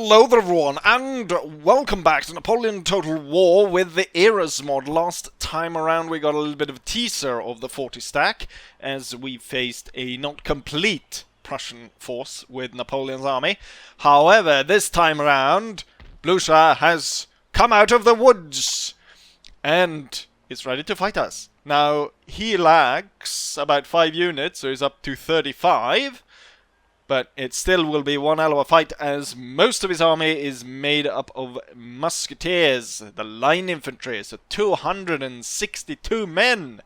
Hello there everyone, and welcome back to Napoleon Total War with the Eras mod. Last time around we got a little bit of a teaser of the 40 stack, as we faced a not complete Prussian force with Napoleon's army. However, this time around, Blucher has come out of the woods, and is ready to fight us. Now, he lacks about 5 units, so he's up to 35. But it still will be one hell of a fight, as most of his army is made up of musketeers, the line infantry, so 262 men.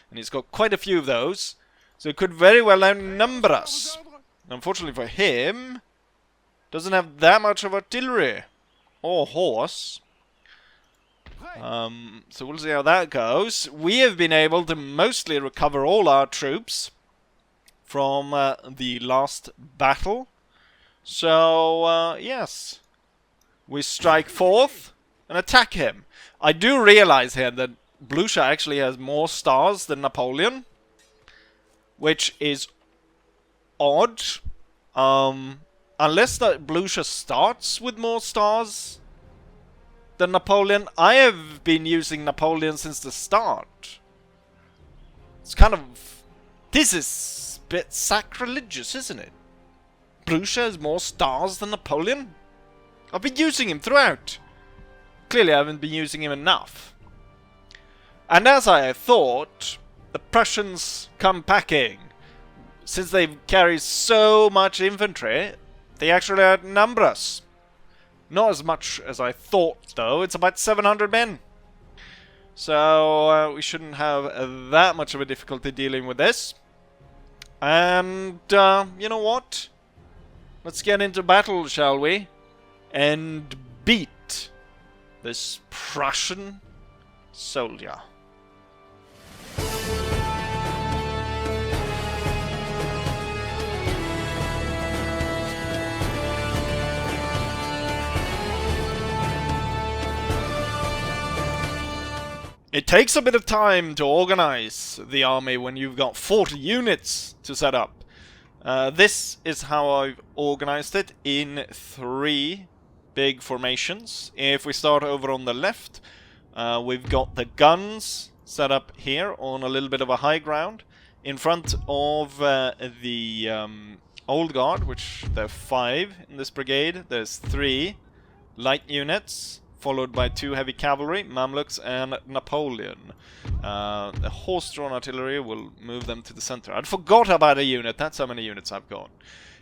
And he's got quite a few of those, so it could very well outnumber us. Unfortunately for him, doesn't have that much of artillery or horse. So we'll see how that goes. We have been able to mostly recover all our troops from the last battle. So, yes. We strike forth and attack him. I do realize here that Blucher actually has more stars than Napoleon, which is odd. Unless that Blucher starts with more stars than Napoleon. I have been using Napoleon since the start. It's kind of... This is bit sacrilegious, isn't it? Blucher has more stars than Napoleon? I've been using him throughout. Clearly I haven't been using him enough. And as I thought, the Prussians come packing. Since they carry so much infantry, they actually outnumber us. Not as much as I thought, though. It's about 700 men. So we shouldn't have that much of a difficulty dealing with this. And, you know what? Let's get into battle, shall we? And beat this Prussian soldier. It takes a bit of time to organize the army when you've got 40 units to set up. This is how I've organized it in 3 big formations. If we start over on the left, we've got the guns set up here on a little bit of a high ground. In front of the Old Guard, which there are 5 in this brigade, there's 3 light units, followed by 2 heavy cavalry, Mamluks and Napoleon. The horse-drawn artillery will move them to the center. I'd forgot about a unit, that's how many units I've got.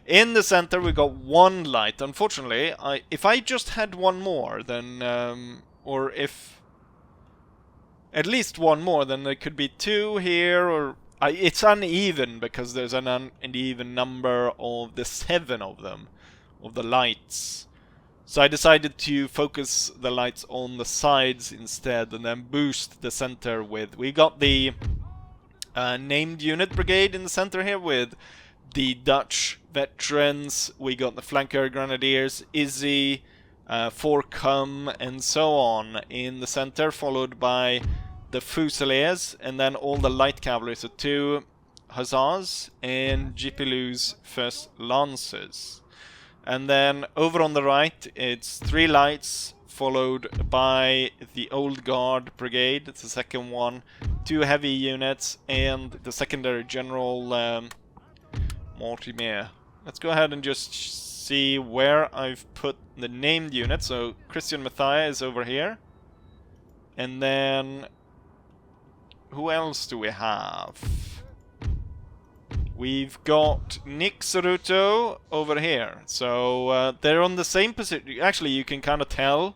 In the center we got 1 light. Unfortunately, if I just had 1 more, then, or if at least 1 more, then there could be 2 here, or... it's uneven, because there's an uneven number of the 7 of them, of the lights. So I decided to focus the lights on the sides instead, and then boost the center with... We got the named unit brigade in the center here with the Dutch veterans. We got the flanker grenadiers, Izzy, Forcum, and so on in the center, followed by the Fusiliers, and then all the light cavalry, so 2 hussars and Jipilou's first lancers. And then over on the right, it's 3 lights, followed by the Old Guard Brigade. It's the second one. 2 heavy units, and the secondary general Mortimer. Let's go ahead and just see where I've put the named unit. So Christian Matthias is over here. And then... who else do we have? We've got Nick Ceruto over here. So they're on the same position. Actually, you can kind of tell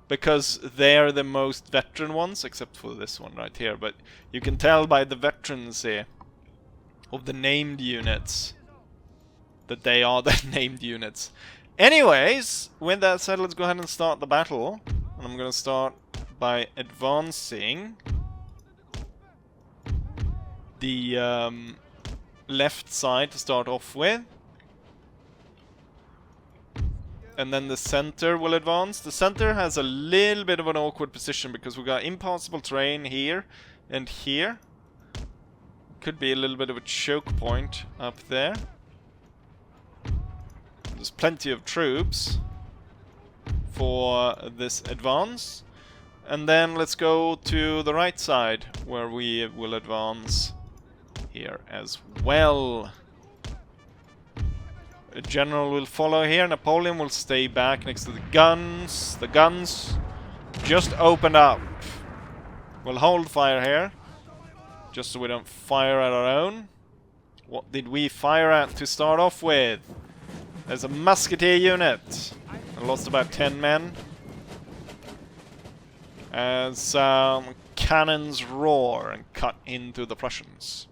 because they're the most veteran ones, except for this one right here. But you can tell by the veterans here of the named units that they are the named units. Anyways, with that said, let's go ahead and start the battle. And I'm going to start by advancing the... left side to start off with, and then the center will advance. The center has a little bit of an awkward position because we got impassable terrain here and here. Could be a little bit of a choke point up there. There's plenty of troops. for this advance. And then let's go to the right side, where we will advance here as well. A general will follow here. Napoleon will stay back next to the guns. The guns just opened up. We'll hold fire here, just so we don't fire at our own. What did we fire at to start off with? There's a musketeer unit. I lost about 10 men. As cannons roar and cut into the Prussians.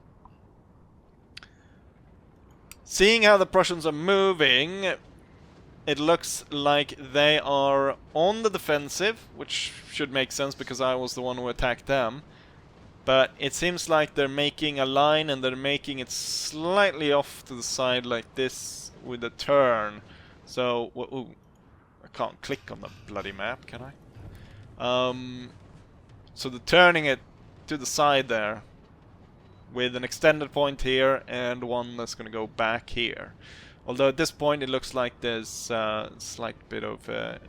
Seeing how the Prussians are moving, it looks like they are on the defensive, which should make sense because I was the one who attacked them. But it seems like they're making a line, and they're making it slightly off to the side like this with a turn. So, ooh, I can't click on the bloody map, can I? So they're turning it to the side there, with an extended point here and one that's going to go back here. Although at this point it looks like there's a slight bit of a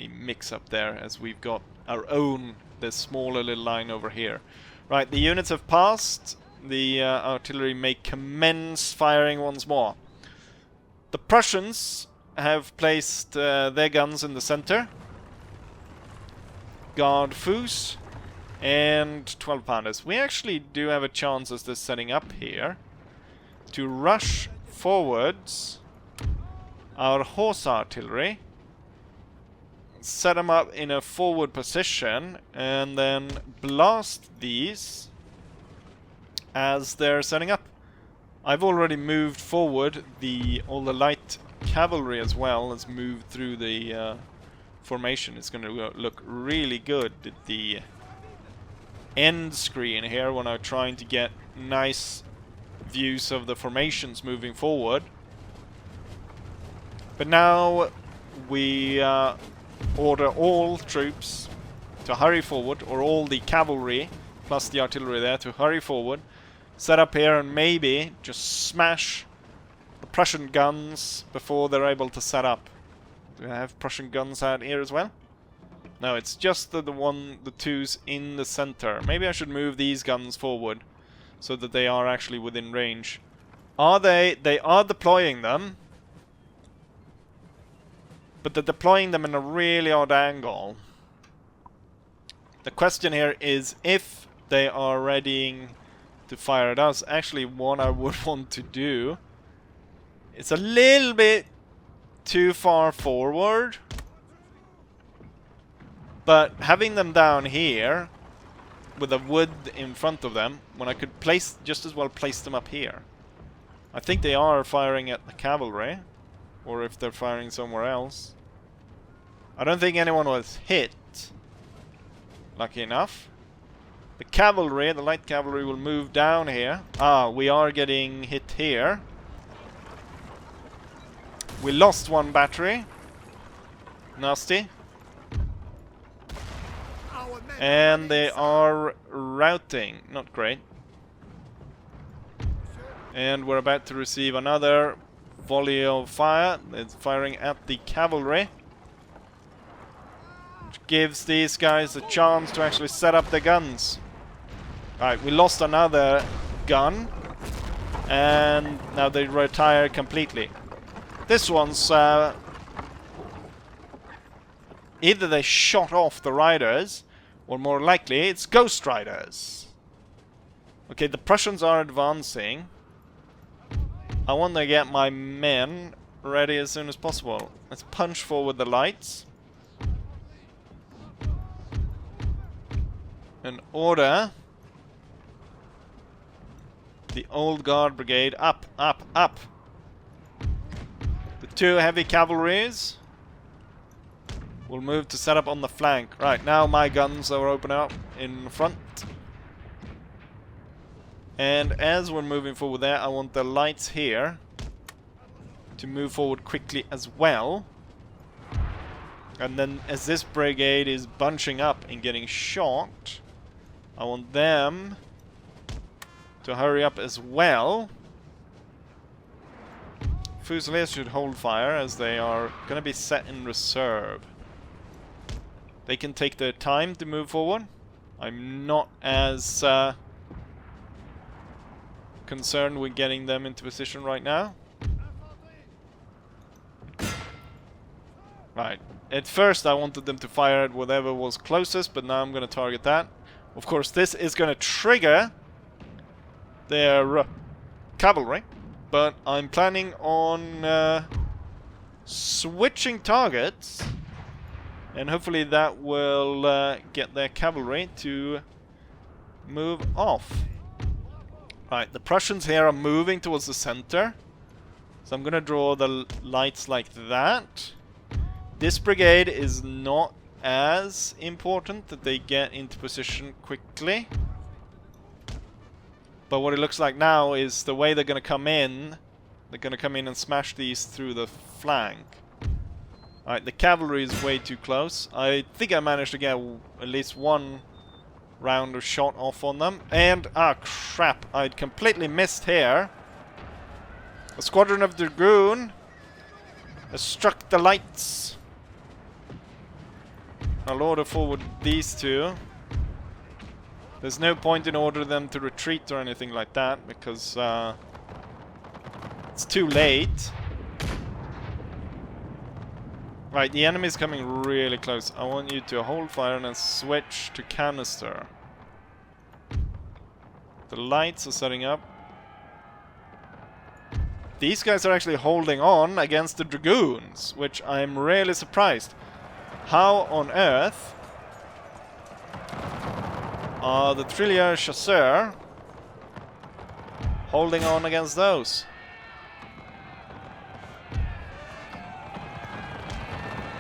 mix-up there, as we've got our own, this smaller little line over here. Right, the units have passed. The artillery may commence firing once more. The Prussians have placed their guns in the center. Guard Foos and 12-pounders. We actually do have a chance, as they're setting up here, to rush forwards our horse artillery, set them up in a forward position, and then blast these as they're setting up. I've already moved forward. All the light cavalry as well has moved through the formation. It's going to look really good at the end screen here when I'm trying to get nice views of the formations moving forward. But now we order all troops to hurry forward, or all the cavalry plus the artillery there to hurry forward, set up here, and maybe just smash the Prussian guns before they're able to set up. Do I have Prussian guns out here as well? No, it's just the twos in the center. Maybe I should move these guns forward so that they are actually within range. They are deploying them, but they're deploying them in a really odd angle. The question here is if they are readying to fire at us. Actually, what I would want to do, it's a little bit too far forward, but having them down here with a wood in front of them, when I could just as well place them up here. I think they are firing at the cavalry, or if they're firing somewhere else. I don't think anyone was hit, lucky enough. The cavalry, the light cavalry, will move down here. Ah, we are getting hit here. We lost one battery. Nasty. And they are routing. Not great. And we're about to receive another volley of fire. It's firing at the cavalry, which gives these guys a chance to actually set up their guns. Alright, we lost another gun, and now they retire completely. This one's either they shot off the riders, or more likely it's ghost riders. Okay, the Prussians are advancing. I want to get my men ready as soon as possible. Let's punch forward the lights and order the old guard brigade up, up, up. The two heavy cavalries will move to set up on the flank. Right, now my guns are opening up in front. And as we're moving forward there, I want the lights here to move forward quickly as well. And then as this brigade is bunching up and getting shot, I want them to hurry up as well. Fusiliers should hold fire as they are going to be set in reserve. They can take their time to move forward. I'm not as concerned with getting them into position right now. Right. At first I wanted them to fire at whatever was closest, but now I'm going to target that. Of course, this is going to trigger their cavalry, but I'm planning on switching targets, and hopefully that will get their cavalry to move off. Right, the Prussians here are moving towards the center, so I'm going to draw the lights like that. This brigade is not as important that they get into position quickly. But what it looks like now is the way they're going to come in. They're going to come in and smash these through the flank. Alright, the cavalry is way too close. I think I managed to get at least one round of shot off on them. And, crap, I'd completely missed here. A squadron of Dragoon has struck the lights. I'll order forward these two. There's no point in ordering them to retreat or anything like that, because it's too late. Right, the enemy's coming really close. I want you to hold fire and then switch to canister. The lights are setting up. These guys are actually holding on against the Dragoons, which I'm really surprised. How on earth are the Trillier Chasseurs holding on against those?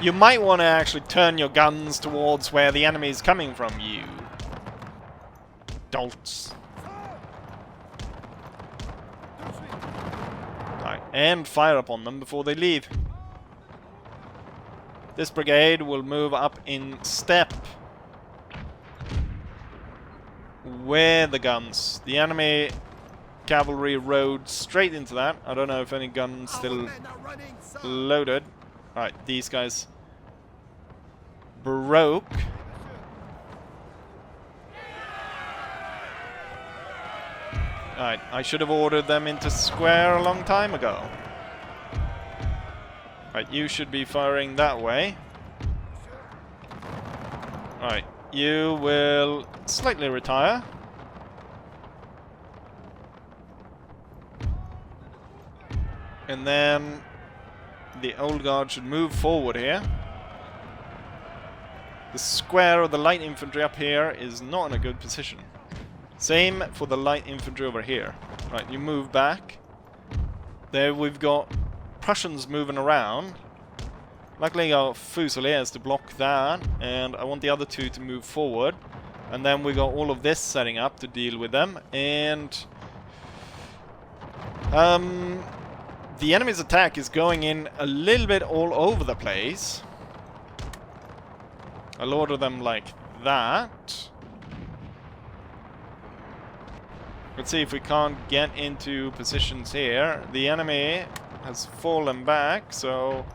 You might want to actually turn your guns towards where the enemy is coming from, you dolts. Right, and fire upon them before they leave. This brigade will move up in step with the guns. The enemy cavalry rode straight into that. I don't know if any guns still loaded. Alright, these guys broke. Alright, I should have ordered them into square a long time ago. Right, you should be firing that way. Alright, you will slightly retire. And then the old guard should move forward here. The square of the light infantry up here is not in a good position. Same for the light infantry over here. Right, you move back. There we've got Prussians moving around. Luckily I got Fusiliers to block that, and I want the other two to move forward. And then we got all of this setting up to deal with them. And the enemy's attack is going in a little bit all over the place. I'll order them like that. Let's see if we can't get into positions here. The enemy has fallen back, so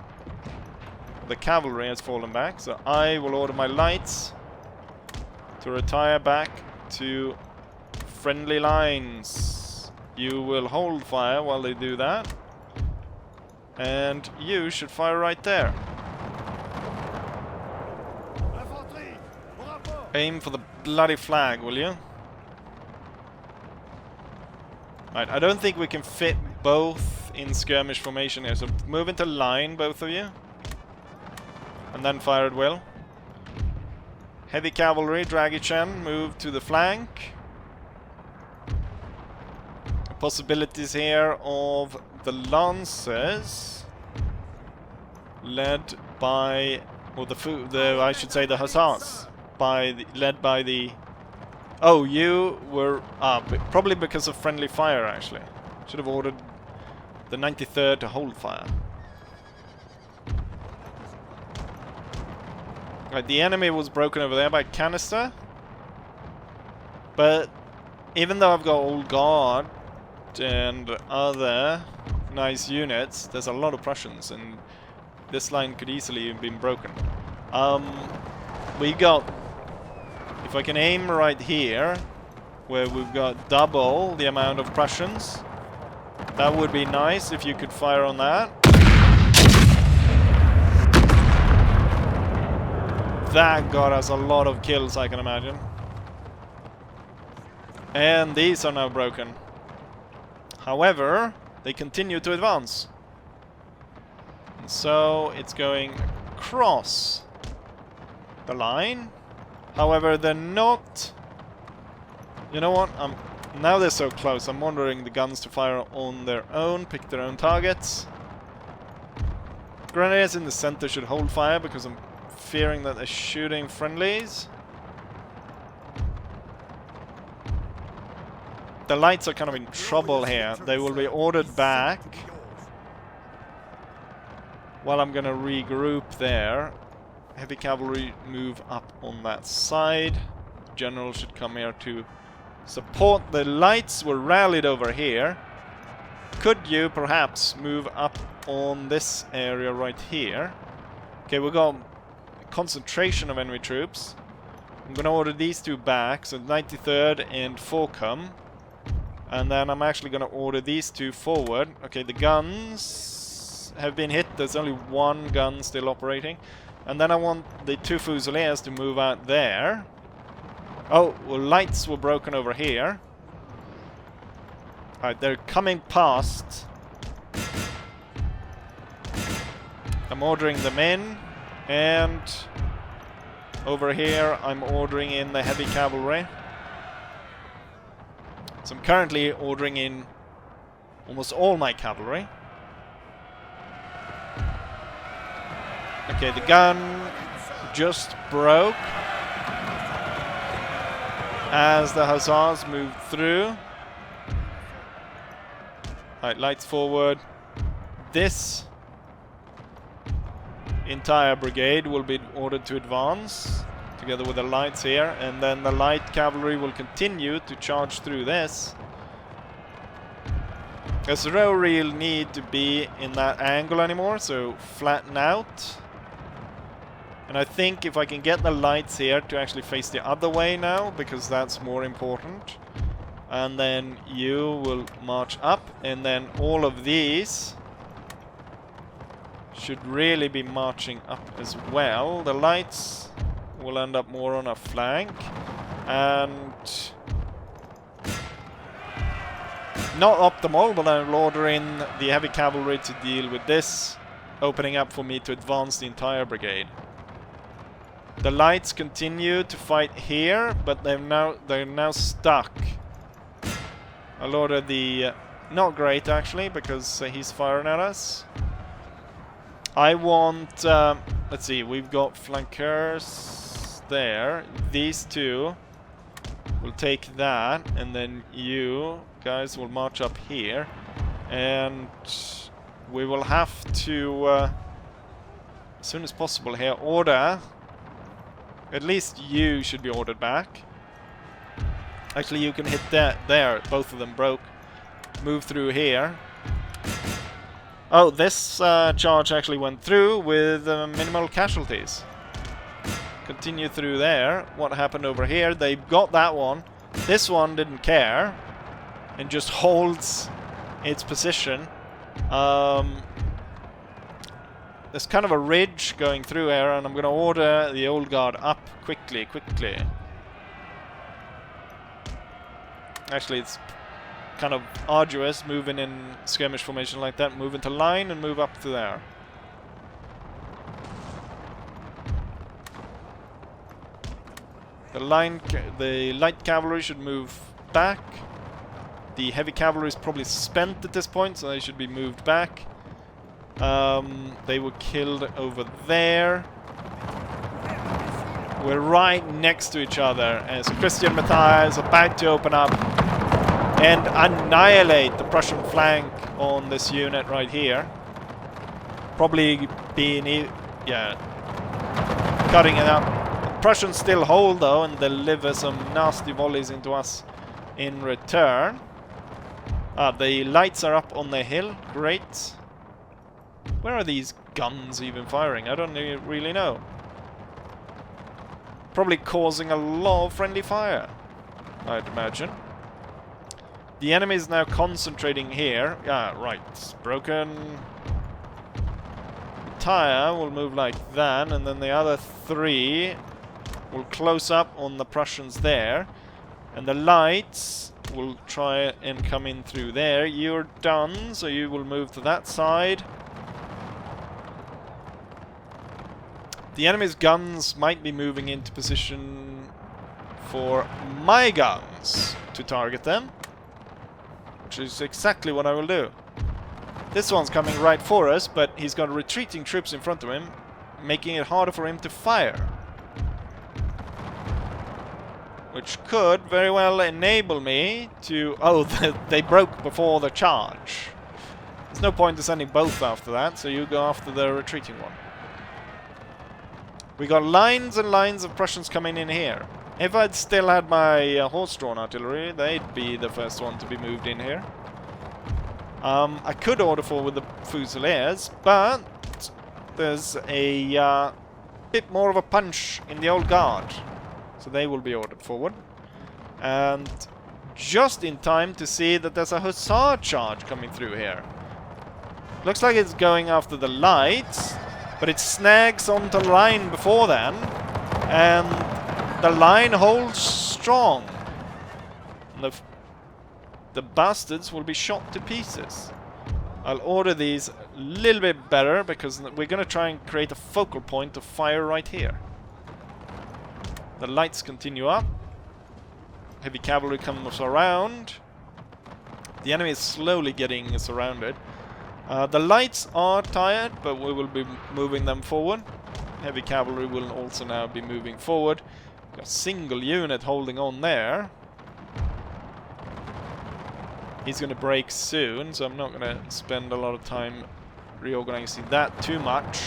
the cavalry has fallen back, so I will order my lights to retire back to friendly lines. You will hold fire while they do that, and you should fire right there. Aim for the bloody flag, will you? Right, I don't think we can fit both in skirmish formation here, so move into line, both of you. And then fire at will. Heavy cavalry, Dragichen, move to the flank. Possibilities here of the Lancers, led by, or I should say the Hussars, led by the. Oh, you were probably because of friendly fire. Actually, should have ordered the 93rd to hold fire. Right, the enemy was broken over there by canister. But even though I've got Old Guard and other nice units, there's a lot of Prussians, and this line could easily have been broken. we got... If I can aim right here, where we've got double the amount of Prussians, that would be nice if you could fire on that. That got us a lot of kills, I can imagine. And these are now broken. However, they continue to advance. And so it's going across the line. However, they're not... You know what? Now they're so close, I'm wondering the guns to fire on their own, pick their own targets. Grenadiers in the center should hold fire because I'm fearing that they're shooting friendlies. The lights are kind of in trouble here. They will be ordered back while I'm gonna regroup there. Heavy cavalry move up on that side. General should come here to support. The lights were rallied over here. Could you perhaps move up on this area right here? Okay, we got a concentration of enemy troops. I'm gonna order these two back, so 93rd and Forcum. And then I'm actually gonna order these two forward. Okay, the guns have been hit. There's only one gun still operating. And then I want the two Fusiliers to move out there. Oh, well, lights were broken over here. Alright, they're coming past. I'm ordering them in. And over here, I'm ordering in the heavy cavalry. So I'm currently ordering in almost all my cavalry. Okay, the gun just broke as the hussars moved through. Alright, lights forward. This entire brigade will be ordered to advance together with the lights here, and then the light cavalry will continue to charge through this. There's no real need to be in that angle anymore, so flatten out. And I think if I can get the lights here to actually face the other way now, because that's more important. And then you will march up, and then all of these should really be marching up as well. The lights will end up more on a flank, and not optimal, but I'll order in the heavy cavalry to deal with this, opening up for me to advance the entire brigade. The lights continue to fight here, but they're now stuck. I'll order the not great actually, because he's firing at us. I want let's see, we've got flankers there. These two will take that, and then you guys will march up here, and we will have to as soon as possible here order. At least you should be ordered back. Actually, you can hit that there. Both of them broke. Move through here. Oh, this charge actually went through with minimal casualties. Continue through there. What happened over here? They got that one. This one didn't care and just holds its position. There's kind of a ridge going through here, and I'm going to order the old guard up quickly. Actually, it's kind of arduous moving in skirmish formation like that. Move into line and move up to there. The light cavalry should move back. The heavy cavalry is probably spent at this point, so they should be moved back. They were killed over there. We're right next to each other as Christian Matthias is about to open up and annihilate the Prussian flank on this unit right here. Probably being, cutting it up. The Prussians still hold though and deliver some nasty volleys into us in return. The lights are up on the hill. Great. Where are these guns even firing? I don't really know. Probably causing a lot of friendly fire, I'd imagine. The enemy is now concentrating here. Yeah, right. It's broken. The tire will move like that, and then the other three will close up on the Prussians there. And the lights will try and come in through there. You're done, so you will move to that side. The enemy's guns might be moving into position for my guns to target them, which is exactly what I will do. This one's coming right for us, but he's got retreating troops in front of him, making it harder for him to fire. Which could very well enable me to... Oh, they broke before the charge. There's no point in sending both after that, so you go after the retreating one. We got lines and lines of Prussians coming in here. If I'd still had my horse-drawn artillery, they'd be the first one to be moved in here. I could order forward the Fusiliers, but there's a bit more of a punch in the old guard. So they will be ordered forward. And just in time to see that there's a hussar charge coming through here. Looks like it's going after the lights, but it snags onto the line before then. And the line holds strong. And the bastards will be shot to pieces. I'll order these a little bit better, because we're going to try and create a focal point of fire right here. The lights continue up. Heavy cavalry comes around. The enemy is slowly getting surrounded. The lights are tired, but we will be moving them forward. Heavy cavalry will also now be moving forward. Got a single unit holding on there. He's going to break soon, so I'm not going to spend a lot of time reorganizing that too much.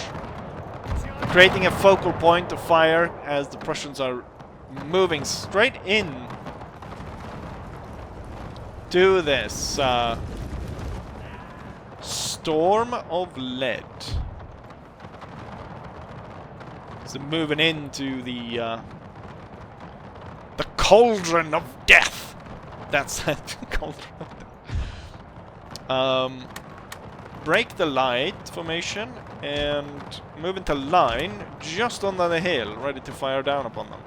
Creating a focal point of fire as the Prussians are moving straight in to this storm of lead. So moving into the cauldron of death. That's it. Cauldron of death. Break the light formation and move into line just under the hill, ready to fire down upon them.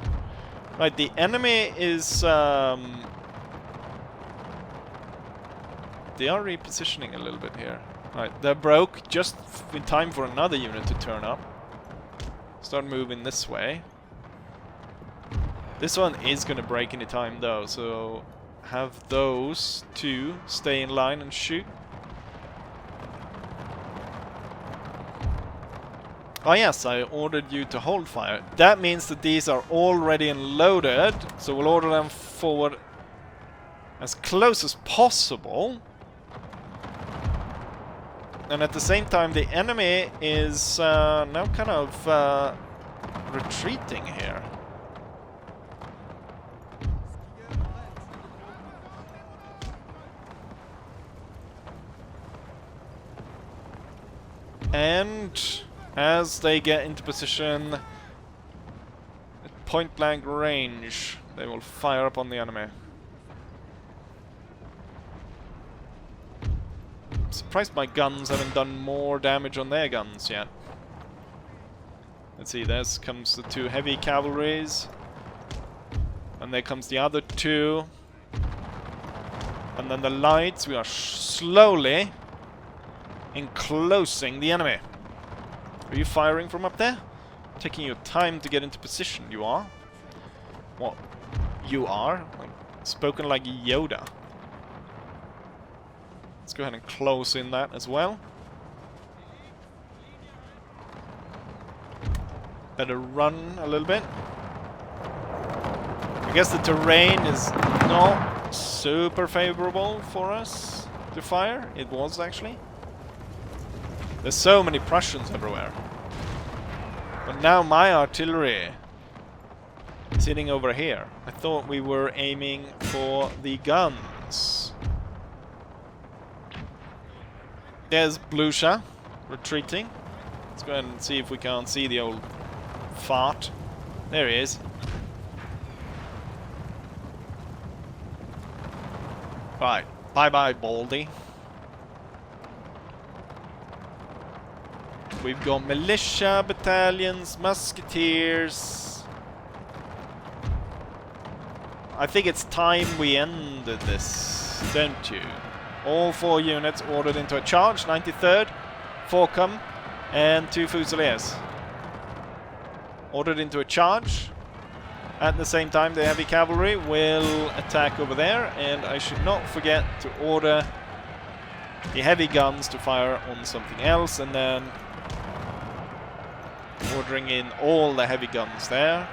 Right, the enemy is... they are repositioning a little bit here. Right, they're broke just in time for another unit to turn up. Start moving this way. This one is going to break any time though, so have those two stay in line and shoot. Oh yes, I ordered you to hold fire. That means that these are all ready and loaded, so we'll order them forward as close as possible. And at the same time, the enemy is now kind of retreating here. And as they get into position at point-blank range, they will fire upon the enemy. I'm surprised my guns haven't done more damage on their guns yet. Let's see, there comes the two heavy cavalries. And there comes the other two. And then the lights. We are slowly enclosing the enemy. Are you firing from up there? Taking your time to get into position, you are? What? You are? Like, spoken like Yoda. Let's go ahead and close in that as well. Better run a little bit. I guess the terrain is not super favorable for us to fire. It was actually. There's so many Prussians everywhere. But now my artillery is sitting over here. I thought we were aiming for the guns. There's Blucher retreating. Let's go ahead and see if we can't see the old fart. There he is. Right. Bye-bye, Baldy. We've got militia, battalions, musketeers. I think it's time we ended this, don't you? All 4 units ordered into a charge. 93rd, 4 come, and 2 Fusiliers. Ordered into a charge. At the same time, the heavy cavalry will attack over there, and I should not forget to order the heavy guns to fire on something else, and then ordering in all the heavy guns there.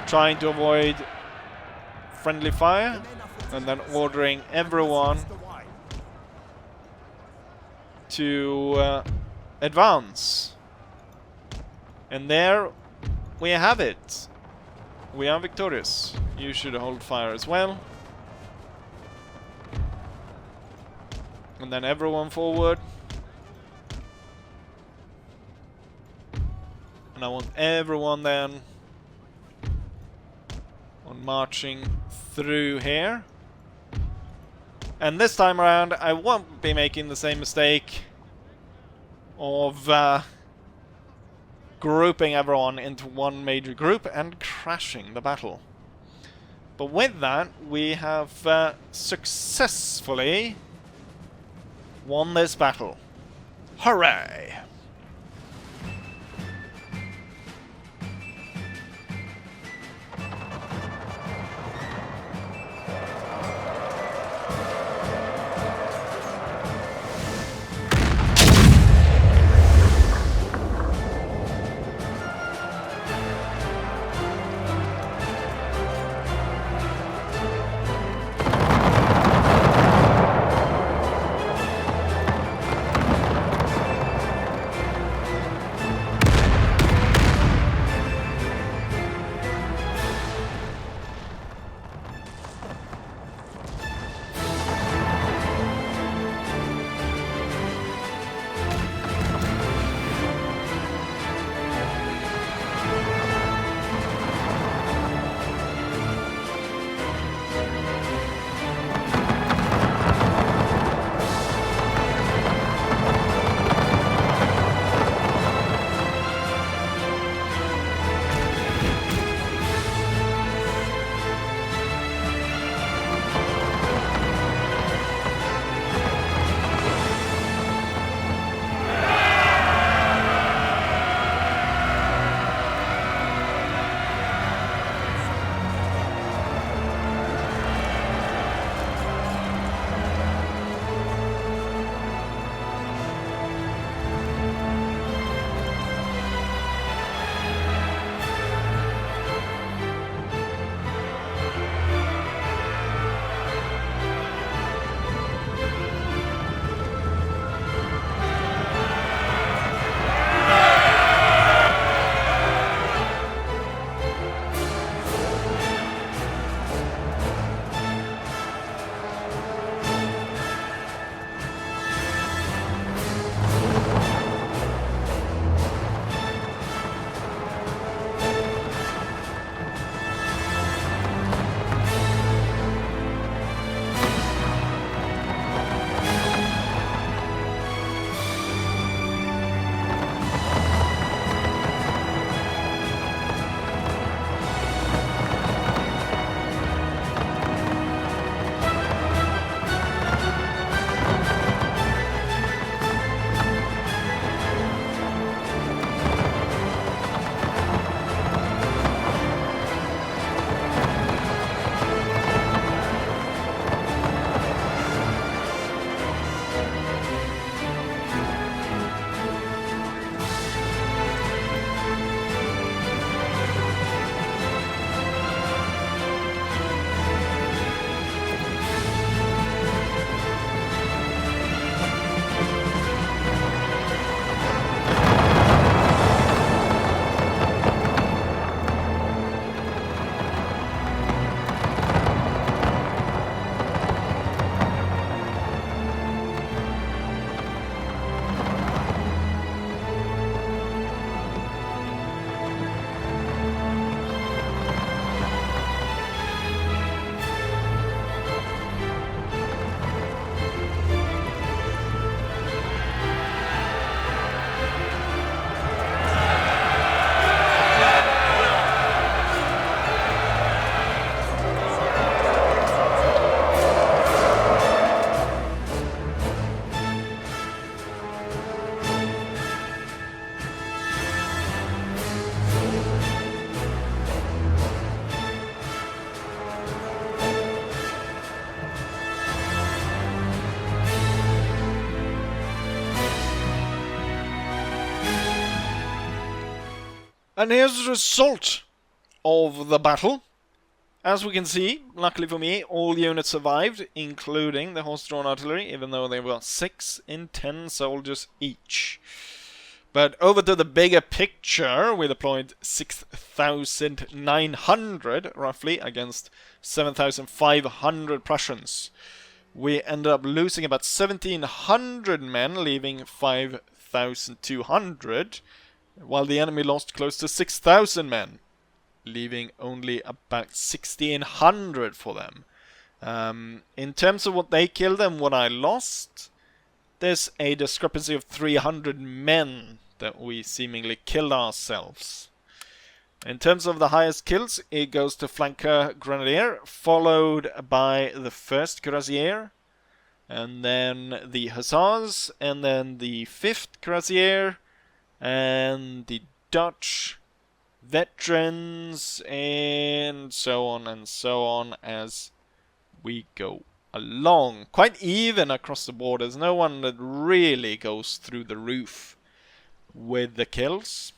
Trying to avoid friendly fire, and then ordering everyone to advance. And there we have it. We are victorious. You should hold fire as well. And then everyone forward. And I want everyone then on marching through here. And this time around I won't be making the same mistake of grouping everyone into one major group and crashing the battle. But with that, we have successfully won this battle. Hooray! And here's the result of the battle. As we can see, luckily for me, all units survived, including the horse-drawn artillery, even though they were 6 in 10 soldiers each. But over to the bigger picture, we deployed 6,900, roughly, against 7,500 Prussians. We ended up losing about 1,700 men, leaving 5,200, while the enemy lost close to 6,000 men, leaving only about 1,600 for them. In terms of what they killed and what I lost, there's a discrepancy of 300 men that we seemingly killed ourselves. In terms of the highest kills, it goes to Flanker Grenadier, followed by the 1st Cuirassier, and then the Hussars, and then the 5th Cuirassier, and the Dutch veterans, and so on as we go along. Quite even across the board. There's no one that really goes through the roof with the kills.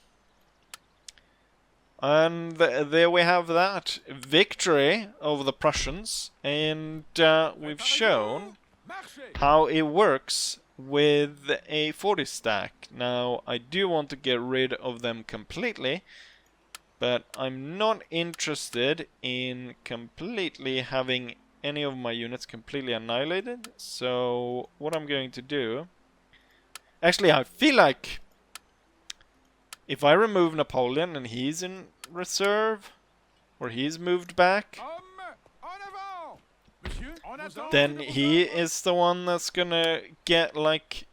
And there we have that. Victory over the Prussians. And we've shown how it works with a 40 stack. Now, I do want to get rid of them completely, but I'm not interested in completely having any of my units completely annihilated. So what I'm going to do... Actually, I feel like if I remove Napoleon and he's in reserve, or he's moved back, then he is the one that's gonna get, like,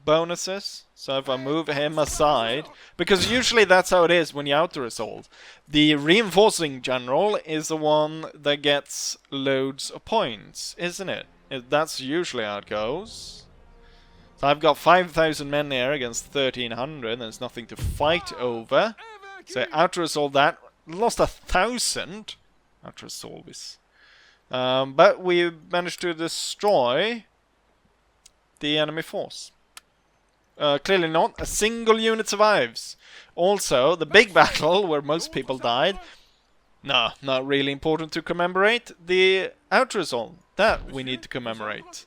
bonuses. So if I move him aside, because usually that's how it is when you auto-resolve. The reinforcing general is the one that gets loads of points, isn't it? That's usually how it goes. So I've got 5,000 men here against 1,300, there's nothing to fight over. So auto-resolve that. Lost 1,000. Auto-resolve is... but we managed to destroy the enemy force. Clearly not. A single unit survives. Also, the big battle where most people died. No, not really important to commemorate. The auto-resolve. That we need to commemorate.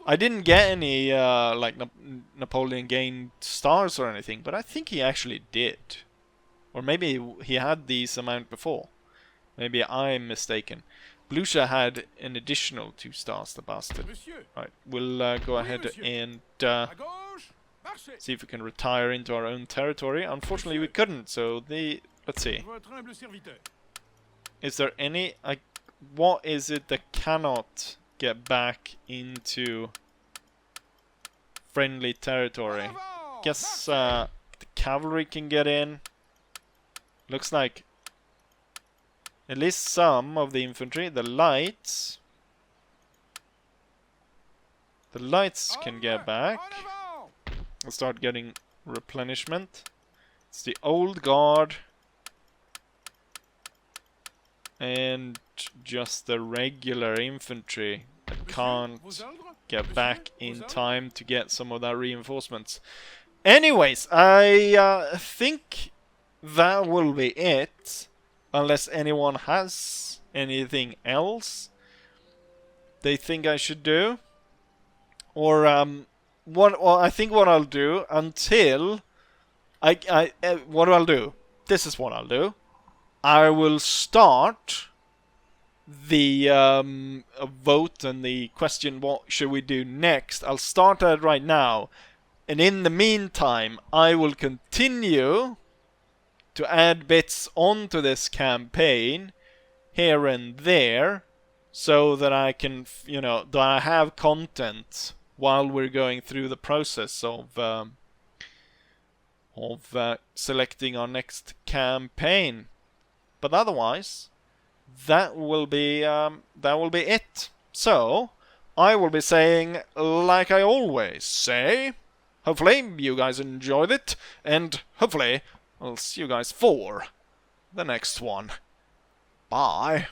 I didn't get any, like, Napoleon gained stars or anything, but I think he actually did. Or maybe he had these amount before. Maybe I'm mistaken. Blucher had an additional 2 stars, the bastard. Right, we'll go ahead and see if we can retire into our own territory. Unfortunately, we couldn't, so let's see. Is there any... what is it that cannot get back into friendly territory? Guess the cavalry can get in. Looks like at least some of the infantry. The lights can get back and start getting replenishment. It's the old guard and just the regular infantry that can't get back in time to get some of that reinforcements. Anyways, I think that will be it. Unless anyone has anything else they think I should do. Or, I think what I'll do until... what I'll do? This is what I'll do. I will start the vote and the question, what should we do next? I'll start that right now. And in the meantime, I will continue to add bits onto this campaign here and there, so that I can, that I have content while we're going through the process of selecting our next campaign. But otherwise, that will be it. So I will be saying, like I always say, hopefully you guys enjoyed it, and hopefully I'll see you guys for the next one. Bye.